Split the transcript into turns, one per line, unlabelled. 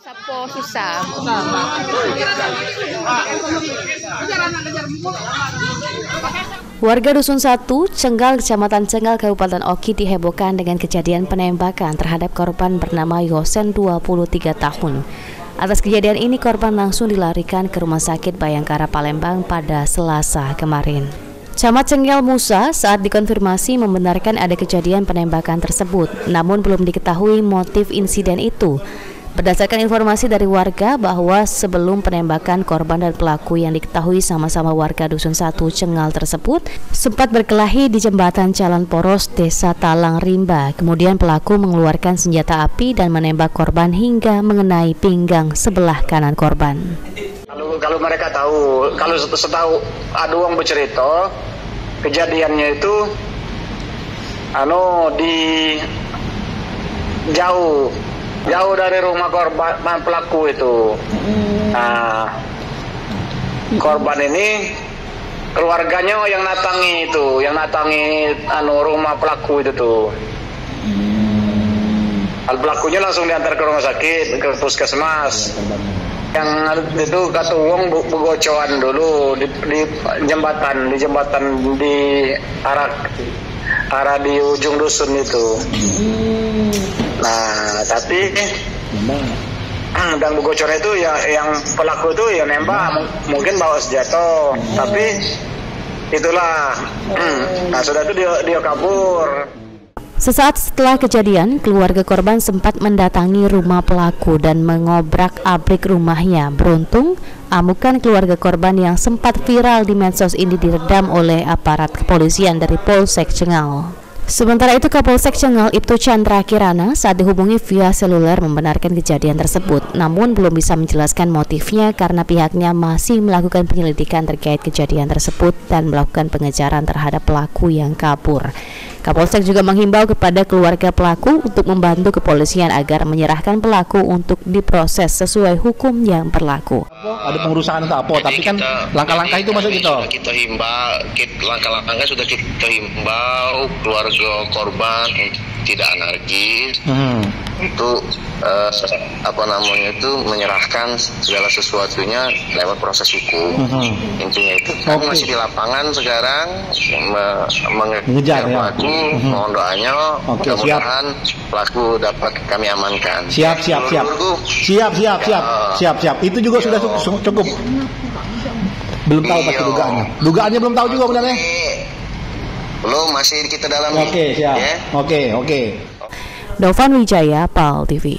Sapo susah. Warga Dusun 1, Cenggal, Kecamatan Cenggal, Kabupaten Oki dihebohkan dengan kejadian penembakan terhadap korban bernama Yosen 23 tahun. Atas kejadian ini korban langsung dilarikan ke Rumah Sakit Bayangkara Palembang pada Selasa kemarin. Camat Cenggal Musa saat dikonfirmasi membenarkan ada kejadian penembakan tersebut, namun belum diketahui motif insiden itu. Berdasarkan informasi dari warga bahwa sebelum penembakan, korban dan pelaku yang diketahui sama-sama warga Dusun 1 Cenggal tersebut sempat berkelahi di jembatan Jalan Poros, Desa Talang Rimba. Kemudian pelaku mengeluarkan senjata api dan menembak korban hingga mengenai pinggang sebelah kanan korban.
Kalau mereka tahu, kalau setahu ada orang bercerita, kejadiannya itu di jauh dari rumah korban pelaku itu. Nah, korban ini keluarganya yang natangi rumah pelaku itu tuh. Pelakunya langsung diantar ke rumah sakit, ke puskesmas. Yang itu kata uang begocoan dulu di jembatan di arah di ujung dusun itu. Nah, tapi dan begocornya itu yang pelaku itu ya nembak, mungkin bawa senjata, tapi itulah. Nah, sudah itu dia kabur.
Sesaat setelah kejadian, keluarga korban sempat mendatangi rumah pelaku dan mengobrak-abrik rumahnya. Beruntung, amukan keluarga korban yang sempat viral di medsos ini diredam oleh aparat kepolisian dari Polsek Cenggal. Sementara itu, Kapolsek Cenggal Ibtu Chandra Kirana saat dihubungi via seluler membenarkan kejadian tersebut, namun belum bisa menjelaskan motifnya karena pihaknya masih melakukan penyelidikan terkait kejadian tersebut dan melakukan pengejaran terhadap pelaku yang kabur. Kapolsek juga menghimbau kepada keluarga pelaku untuk membantu kepolisian agar menyerahkan pelaku untuk diproses sesuai hukum yang berlaku.
Ada pengurusan atau apa, tapi kan langkah-langkah itu masuk kita.
Kita himbau, langkah-langkahnya sudah kita himbau keluarga korban tidak anarkis. Itu menyerahkan segala sesuatunya lewat proses hukum. Intinya itu. Kami masih di lapangan sekarang mengejar pelaku. Mohon doanya, mudah-mudahan pelaku dapat kami amankan.
Siap. Itu juga sudah cukup. Belum tahu pasti dugaannya. Dugaannya belum tahu juga benar ya?
Belum, masih kita dalam.
Oke, siap.
Ya?
Oke.
Dovan Wijaya, PAL TV.